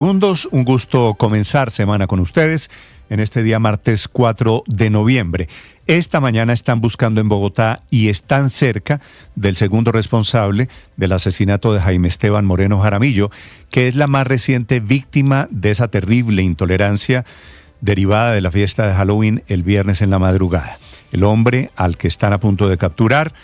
Segundos, un gusto comenzar semana con ustedes en este día martes 4 de noviembre. Esta mañana están buscando en Bogotá y están cerca del segundo responsable del asesinato de Jaime Esteban Moreno Jaramillo, que es la más reciente víctima de esa terrible intolerancia derivada de la fiesta de Halloween el viernes en la madrugada. El hombre al que están a punto de capturar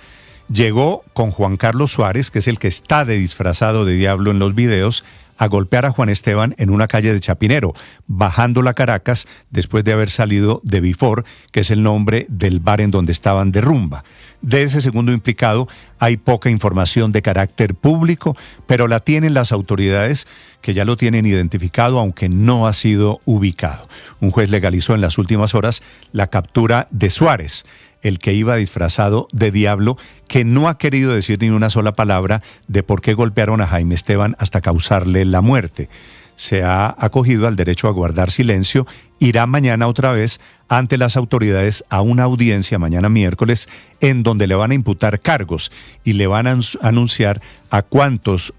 llegó con Juan Carlos Suárez, que es el que está de disfrazado de diablo en los videos, a golpear a Juan Esteban en una calle de Chapinero, bajando la Caracas después de haber salido de Before, que es el nombre del bar en donde estaban de rumba. De ese segundo implicado hay poca información de carácter público, pero la tienen las autoridades que ya lo tienen identificado, aunque no ha sido ubicado. Un juez legalizó en las últimas horas la captura de Suárez, el que iba disfrazado de diablo, que no ha querido decir ni una sola palabra de por qué golpearon a Jaime Esteban hasta causarle la muerte. Se ha acogido al derecho a guardar silencio, irá mañana otra vez ante las autoridades a una audiencia mañana miércoles en donde le van a imputar cargos y le van a anunciar a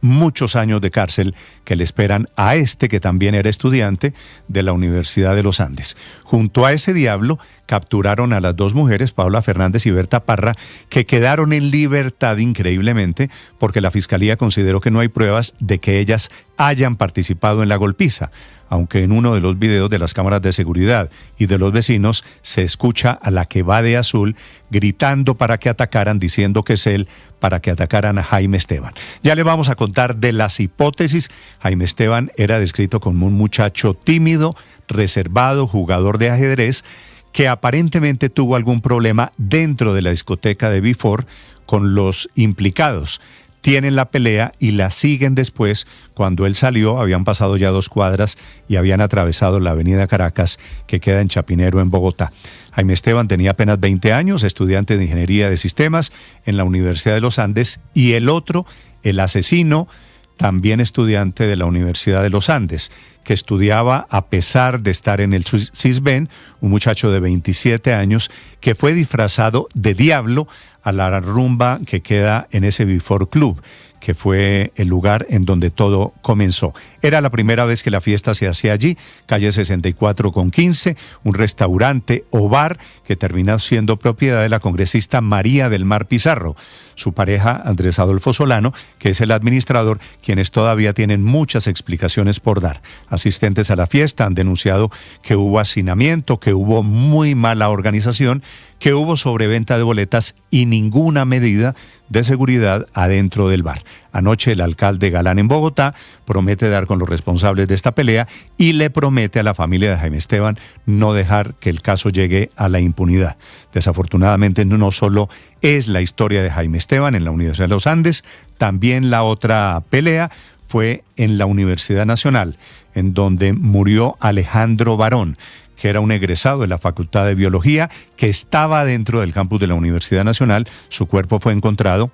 muchos años de cárcel que le esperan a este que también era estudiante de la Universidad de los Andes. Junto a ese diablo capturaron a las dos mujeres, Paola Fernández y Berta Parra, que quedaron en libertad increíblemente porque la Fiscalía consideró que no hay pruebas de que ellas hayan participado en la golpiza, aunque en uno de los videos de las cámaras de seguridad y de los vecinos se escucha a la que va de azul gritando para que atacaran, diciendo que es él, para que atacaran a Jaime Esteban. Ya le vamos a contar de las hipótesis. Jaime Esteban era descrito como un muchacho tímido, reservado, jugador de ajedrez, que aparentemente tuvo algún problema dentro de la discoteca de Before con los implicados. Tienen la pelea y la siguen después. Cuando él salió, habían pasado ya 2 cuadras y habían atravesado la avenida Caracas, que queda en Chapinero, en Bogotá. Jaime Esteban tenía apenas 20 años, estudiante de Ingeniería de Sistemas en la Universidad de los Andes, y el otro, el asesino, también estudiante de la Universidad de los Andes, que estudiaba a pesar de estar en el CISBEN, un muchacho de 27 años que fue disfrazado de diablo a la rumba que queda en ese Before Club, que fue el lugar en donde todo comenzó. Era la primera vez que la fiesta se hacía allí, calle 64 con 15, un restaurante o bar que terminó siendo propiedad de la congresista María del Mar Pizarro, su pareja Andrés Adolfo Solano, que es el administrador, quienes todavía tienen muchas explicaciones por dar. Asistentes a la fiesta han denunciado que hubo hacinamiento, que hubo muy mala organización, que hubo sobreventa de boletas y ninguna medida de seguridad adentro del bar. Anoche el alcalde Galán en Bogotá promete dar con los responsables de esta pelea y le promete a la familia de Jaime Esteban no dejar que el caso llegue a la impunidad. Desafortunadamente no solo es la historia de Jaime Esteban en la Universidad de los Andes, también la otra pelea fue en la Universidad Nacional, en donde murió Alejandro Barón, que era un egresado de la Facultad de Biología, que estaba dentro del campus de la Universidad Nacional. Su cuerpo fue encontrado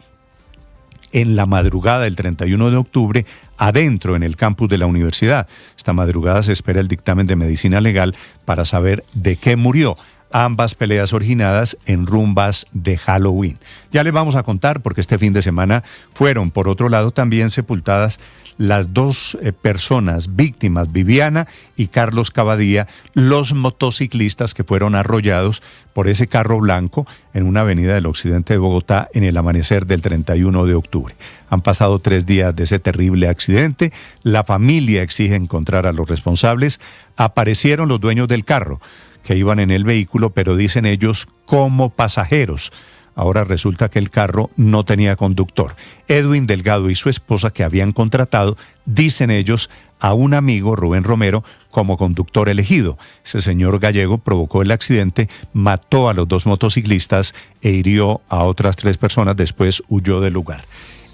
en la madrugada del 31 de octubre, adentro en el campus de la universidad. Esta madrugada se espera el dictamen de medicina legal para saber de qué murió. Ambas peleas originadas en rumbas de Halloween. Ya les vamos a contar porque este fin de semana fueron, por otro lado, también sepultadas las 2 personas víctimas, Viviana y Carlos Cavadía, los motociclistas que fueron arrollados por ese carro blanco en una avenida del occidente de Bogotá en el amanecer del 31 de octubre. Han pasado 3 días de ese terrible accidente. La familia exige encontrar a los responsables. Aparecieron los dueños del carro que iban en el vehículo, pero dicen ellos como pasajeros. Ahora resulta que el carro no tenía conductor. Edwin Delgado y su esposa, que habían contratado, dicen ellos, a un amigo, Rubén Romero, como conductor elegido. Ese señor gallego provocó el accidente, mató a los 2 motociclistas e hirió a otras 3 personas, después huyó del lugar.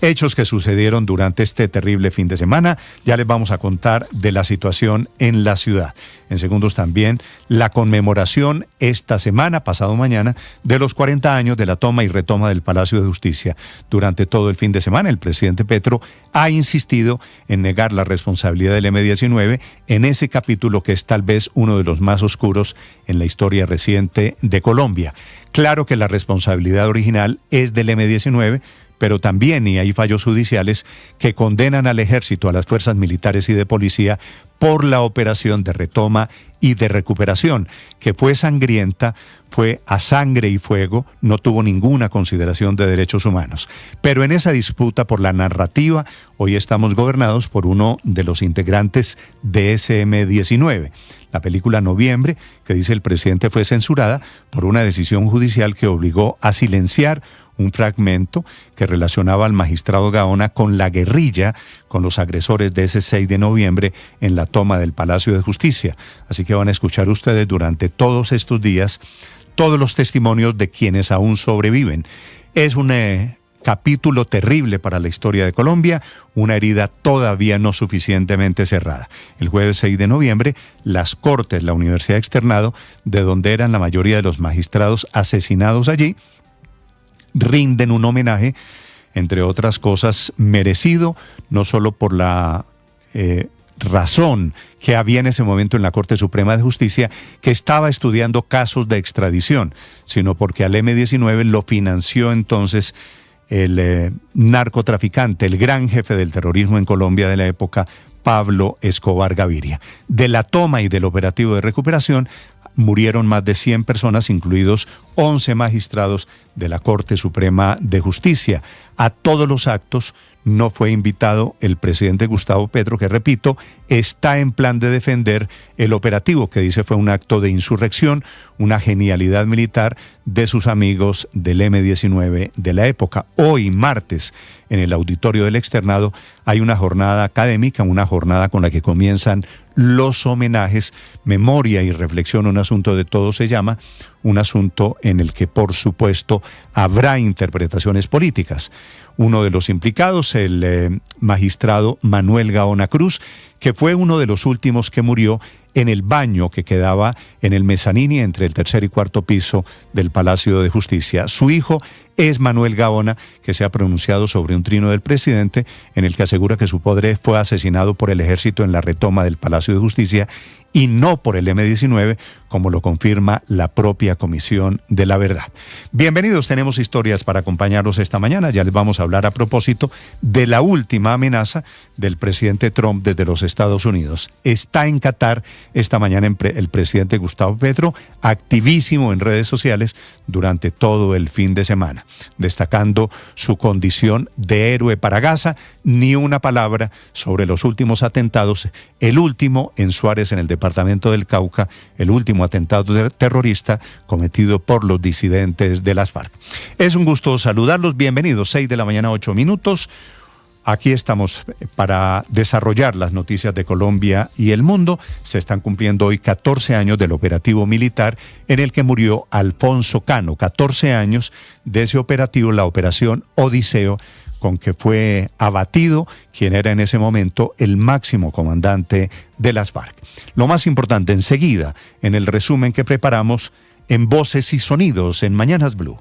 Hechos que sucedieron durante este terrible fin de semana. Ya les vamos a contar de la situación en la ciudad. En segundos también la conmemoración esta semana, pasado mañana, de los 40 años de la toma y retoma del Palacio de Justicia. Durante todo el fin de semana, el presidente Petro ha insistido en negar la responsabilidad del M-19 en ese capítulo que es tal vez uno de los más oscuros en la historia reciente de Colombia. Claro que la responsabilidad original es del M-19, pero también, y hay fallos judiciales que condenan al ejército, a las fuerzas militares y de policía por la operación de retoma y de recuperación, que fue sangrienta, fue a sangre y fuego, no tuvo ninguna consideración de derechos humanos. Pero en esa disputa por la narrativa, hoy estamos gobernados por uno de los integrantes de SM-19. La película Noviembre, que dice el presidente, fue censurada por una decisión judicial que obligó a silenciar un fragmento que relacionaba al magistrado Gaona con la guerrilla, con los agresores de ese 6 de noviembre en la toma del Palacio de Justicia. Así que van a escuchar ustedes durante todos estos días todos los testimonios de quienes aún sobreviven. Es un capítulo terrible para la historia de Colombia, una herida todavía no suficientemente cerrada. El jueves 6 de noviembre, las Cortes, la Universidad Externado, de donde eran la mayoría de los magistrados asesinados allí, rinden un homenaje, entre otras cosas, merecido, no solo por la razón que había en ese momento en la Corte Suprema de Justicia, que estaba estudiando casos de extradición, sino porque al M-19 lo financió entonces el narcotraficante, el gran jefe del terrorismo en Colombia de la época, Pablo Escobar Gaviria. De la toma y del operativo de recuperación murieron más de 100 personas, incluidos 11 magistrados de la Corte Suprema de Justicia. A todos los actos no fue invitado el presidente Gustavo Petro, que, repito, está en plan de defender el operativo, que dice fue un acto de insurrección, una genialidad militar de sus amigos del M-19 de la época. Hoy, martes, en el auditorio del Externado, hay una jornada académica, una jornada con la que comienzan los homenajes, memoria y reflexión, un asunto de todo se llama, un asunto en el que, por supuesto, habrá interpretaciones políticas. Uno de los implicados, el magistrado Manuel Gaona Cruz, que fue uno de los últimos que murió en el baño que quedaba en el mezanini entre el tercer y cuarto piso del Palacio de Justicia. Su hijo es Manuel Gaona, que se ha pronunciado sobre un trino del presidente en el que asegura que su padre fue asesinado por el ejército en la retoma del Palacio de Justicia y no por el M-19, como lo confirma la propia Comisión de la Verdad. Bienvenidos, tenemos historias para acompañarlos esta mañana. Ya les vamos a hablar a propósito de la última amenaza del presidente Trump desde los Estados Unidos. Está en Qatar esta mañana el presidente Gustavo Petro, activísimo en redes sociales durante todo el fin de semana, destacando su condición de héroe para Gaza, ni una palabra sobre los últimos atentados, el último en Suárez, en el departamento del Cauca, el último atentado terrorista cometido por los disidentes de las FARC. Es un gusto saludarlos, bienvenidos, 6 de la mañana, 8 minutos. Aquí estamos para desarrollar las noticias de Colombia y el mundo. Se están cumpliendo hoy 14 años del operativo militar en el que murió Alfonso Cano. 14 años de ese operativo, la operación Odiseo, con que fue abatido quien era en ese momento el máximo comandante de las FARC. Lo más importante enseguida, en el resumen que preparamos en Voces y Sonidos en Mañanas Blue.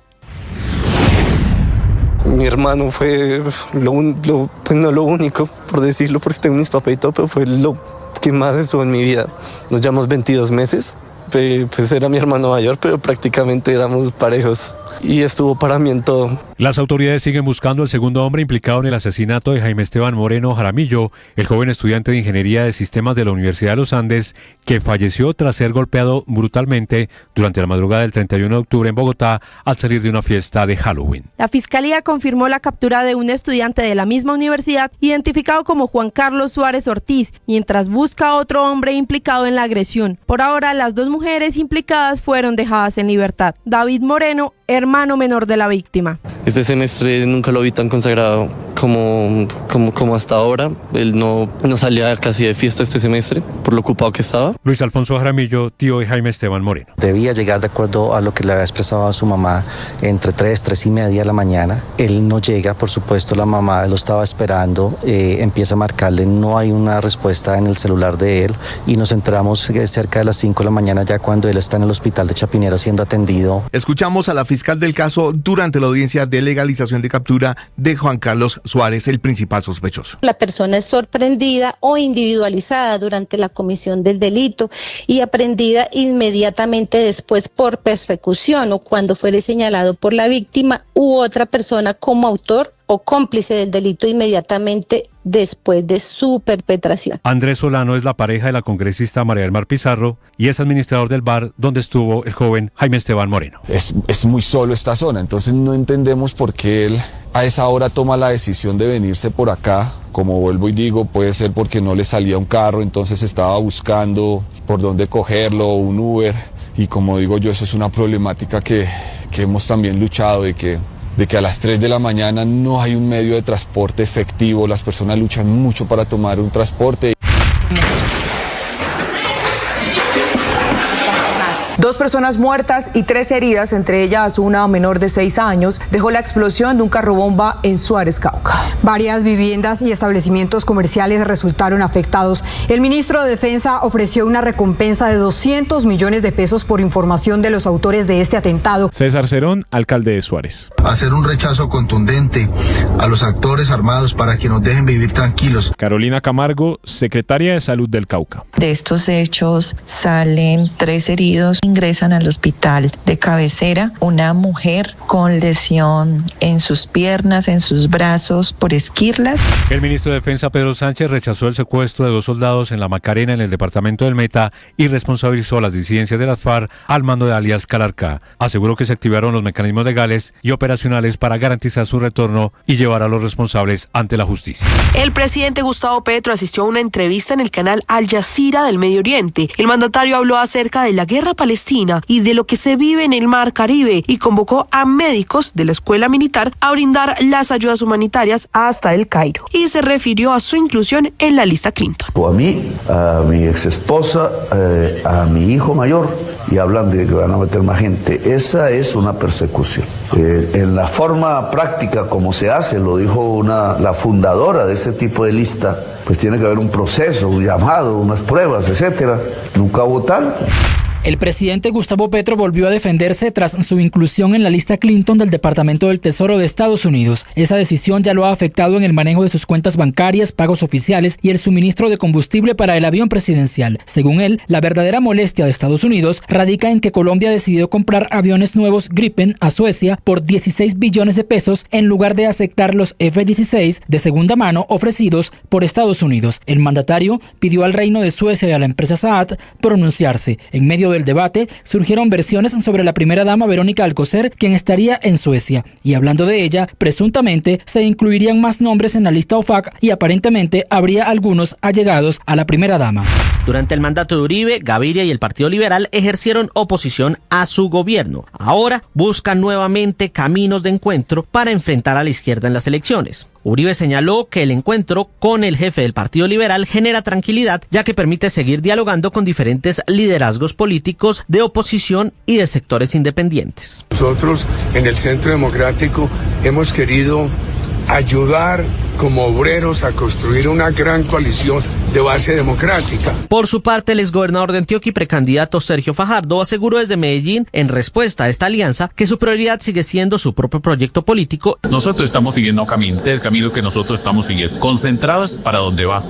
Mi hermano fue no lo único, por decirlo, porque tengo mis papás y todo, pero fue lo que más estuvo en mi vida. Nos llevamos 22 meses, pues era mi hermano mayor, pero prácticamente éramos parejos y estuvo para mí en todo. Las autoridades siguen buscando al segundo hombre implicado en el asesinato de Jaime Esteban Moreno Jaramillo, el joven estudiante de Ingeniería de Sistemas de la Universidad de los Andes, que falleció tras ser golpeado brutalmente durante la madrugada del 31 de octubre en Bogotá al salir de una fiesta de Halloween. La Fiscalía confirmó la captura de un estudiante de la misma universidad, identificado como Juan Carlos Suárez Ortiz, mientras busca a otro hombre implicado en la agresión. Por ahora, las dos mujeres implicadas fueron dejadas en libertad. David Moreno, hermano menor de la víctima. Este semestre nunca lo vi tan consagrado como hasta ahora. Él no salía casi de fiesta este semestre por lo ocupado que estaba. Luis Alfonso Jaramillo, tío de Jaime Esteban Moreno. Debía llegar de acuerdo a lo que le había expresado a su mamá entre 3:30 de la mañana. Él no llega, por supuesto, la mamá lo estaba esperando, empieza a marcarle, no hay una respuesta en el celular de él y nos enteramos cerca de las 5 de la mañana ya cuando él está en el hospital de Chapinero siendo atendido. Escuchamos a la fiscal del caso durante la audiencia de legalización de captura de Juan Carlos Suárez, el principal sospechoso. La persona es sorprendida o individualizada durante la comisión del delito y aprendida inmediatamente después por persecución o cuando fuere señalado por la víctima u otra persona como autor o cómplice del delito inmediatamente después de su perpetración. Andrés Solano es la pareja de la congresista María del Mar Pizarro y es administrador del bar donde estuvo el joven Jaime Esteban Moreno. Es muy solo esta zona, entonces no entendemos por qué él a esa hora toma la decisión de venirse por acá. Como vuelvo y digo, puede ser porque no le salía un carro, entonces estaba buscando por dónde cogerlo, un Uber. Y como digo yo, eso es una problemática que hemos también luchado, de que a las 3 de la mañana no hay un medio de transporte efectivo. Las personas luchan mucho para tomar un transporte. 2 personas muertas y 3 heridas, entre ellas una menor de 6 años, dejó la explosión de un carrobomba en Suárez, Cauca. Varias viviendas y establecimientos comerciales resultaron afectados. El ministro de Defensa ofreció una recompensa de 200 millones de pesos por información de los autores de este atentado. César Cerón, alcalde de Suárez. Hacer un rechazo contundente a los actores armados para que nos dejen vivir tranquilos. Carolina Camargo, secretaria de Salud del Cauca. De estos hechos salen 3 heridos. Ingresan al hospital de cabecera una mujer con lesión en sus piernas, en sus brazos por esquirlas. El ministro de Defensa Pedro Sánchez rechazó el secuestro de 2 soldados en La Macarena, en el departamento del Meta, y responsabilizó a las disidencias de las FARC al mando de alias Calarcá. Aseguró que se activaron los mecanismos legales y operacionales para garantizar su retorno y llevar a los responsables ante la justicia. El presidente Gustavo Petro asistió a una entrevista en el canal Al Jazeera del Medio Oriente. El mandatario habló acerca de la guerra palestina y de lo que se vive en el Mar Caribe y convocó a médicos de la escuela militar a brindar las ayudas humanitarias hasta el Cairo, y se refirió a su inclusión en la lista Clinton. A mí, a mi ex esposa, a mi hijo mayor, y hablan de que van a meter más gente. Esa es una persecución. En la forma práctica como se hace, lo dijo la fundadora de ese tipo de lista, pues tiene que haber un proceso, un llamado, unas pruebas, etcétera. Nunca hubo tal. El presidente Gustavo Petro volvió a defenderse tras su inclusión en la lista Clinton del Departamento del Tesoro de Estados Unidos. Esa decisión ya lo ha afectado en el manejo de sus cuentas bancarias, pagos oficiales y el suministro de combustible para el avión presidencial. Según él, la verdadera molestia de Estados Unidos radica en que Colombia decidió comprar aviones nuevos Gripen a Suecia por 16 billones de pesos en lugar de aceptar los F-16 de segunda mano ofrecidos por Estados Unidos. El mandatario pidió al Reino de Suecia y a la empresa Saad pronunciarse. En medio del debate surgieron versiones sobre la primera dama Verónica Alcocer, quien estaría en Suecia, y hablando de ella, presuntamente se incluirían más nombres en la lista OFAC y aparentemente habría algunos allegados a la primera dama. Durante el mandato de Uribe, Gaviria y el Partido Liberal ejercieron oposición a su gobierno. Ahora buscan nuevamente caminos de encuentro para enfrentar a la izquierda en las elecciones. Uribe señaló que el encuentro con el jefe del Partido Liberal genera tranquilidad, ya que permite seguir dialogando con diferentes liderazgos políticos de oposición y de sectores independientes. Nosotros en el Centro Democrático hemos querido ayudar como obreros a construir una gran coalición de base democrática. Por su parte, el exgobernador de Antioquia y precandidato Sergio Fajardo aseguró desde Medellín, en respuesta a esta alianza, que su prioridad sigue siendo su propio proyecto político. Nosotros estamos siguiendo el camino que nosotros estamos siguiendo, concentrados para donde va.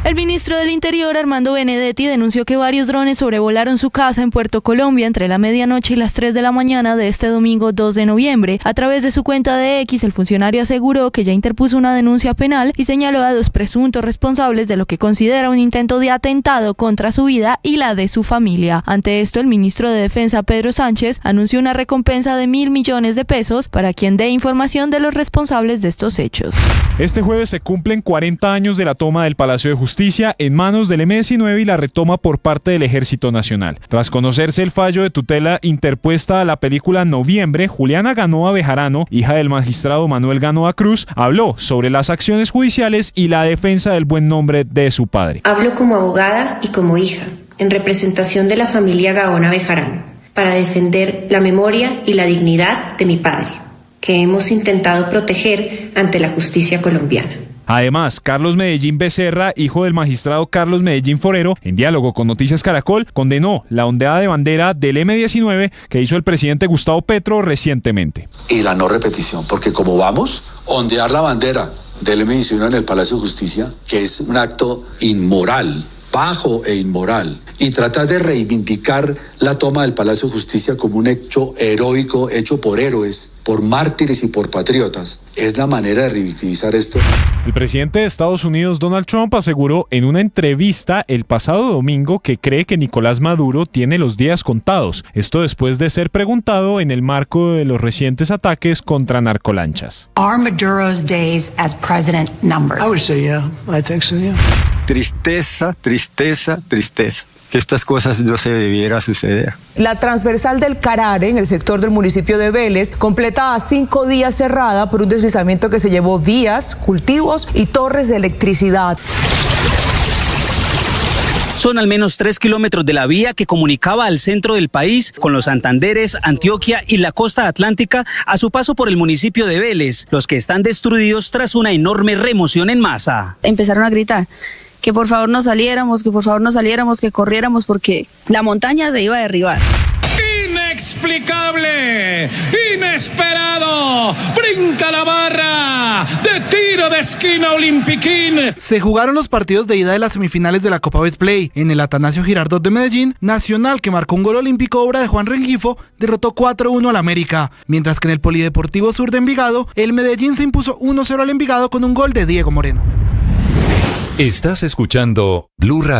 El ministro del Interior, Armando Benedetti, denunció que varios drones sobrevolaron su casa en Puerto Colombia entre la medianoche y las 3 de la mañana de este domingo 2 de noviembre. A través de su cuenta de X, el funcionario aseguró que ya interpuso una denuncia penal y señaló a 2 presuntos responsables de lo que considera un intento de atentado contra su vida y la de su familia. Ante esto, el ministro de Defensa, Pedro Sánchez, anunció una recompensa de 1.000 millones de pesos para quien dé información de los responsables de estos hechos. Este jueves se cumplen 40 años de la toma del Palacio de Justicia en manos del M-19 y la retoma por parte del Ejército Nacional. Tras conocerse el fallo de tutela interpuesta a la película Noviembre, Juliana Ganoa Bejarano, hija del magistrado Manuel Ganoa Cruz, habló sobre las acciones judiciales y la defensa del buen nombre de su padre. Hablo como abogada y como hija, en representación de la familia Gaona Bejarano, para defender la memoria y la dignidad de mi padre, que hemos intentado proteger ante la justicia colombiana. Además, Carlos Medellín Becerra, hijo del magistrado Carlos Medellín Forero, en diálogo con Noticias Caracol, condenó la ondeada de bandera del M-19 que hizo el presidente Gustavo Petro recientemente. Y la no repetición, porque como vamos, ondear la bandera del M-19 en el Palacio de Justicia, que es un acto inmoral, bajo e inmoral, y tratar de reivindicar la toma del Palacio de Justicia como un hecho heroico, hecho por héroes, por mártires y por patriotas. Es la manera de revictimizar esto. El presidente de Estados Unidos, Donald Trump, aseguró en una entrevista el pasado domingo que cree que Nicolás Maduro tiene los días contados. Esto después de ser preguntado en el marco de los recientes ataques contra narcolanchas. Are Maduro's days as president numbered? I would say yeah. I think so, yeah. Tristeza, tristeza, tristeza. Que estas cosas no se debiera suceder. La transversal del Carare, en el sector del municipio de Vélez, completa a 5 días cerrada por un deslizamiento que se llevó vías, cultivos y torres de electricidad. Son al menos 3 kilómetros de la vía que comunicaba al centro del país con los Santanderes, Antioquia y la costa atlántica a su paso por el municipio de Vélez, los que están destruidos tras una enorme remoción en masa. Empezaron a gritar que por favor no saliéramos, que corriéramos porque la montaña se iba a derribar. Inexplicable, inesperado, brinca la barra de tiro de esquina Olimpiquín. Se jugaron los partidos de ida de las semifinales de la Copa Betplay. En el Atanasio Girardot de Medellín, Nacional, que marcó un gol olímpico obra de Juan Rengifo, derrotó 4-1 al América, mientras que en el Polideportivo Sur de Envigado, el Medellín se impuso 1-0 al Envigado con un gol de Diego Moreno. Estás escuchando Blue Radio.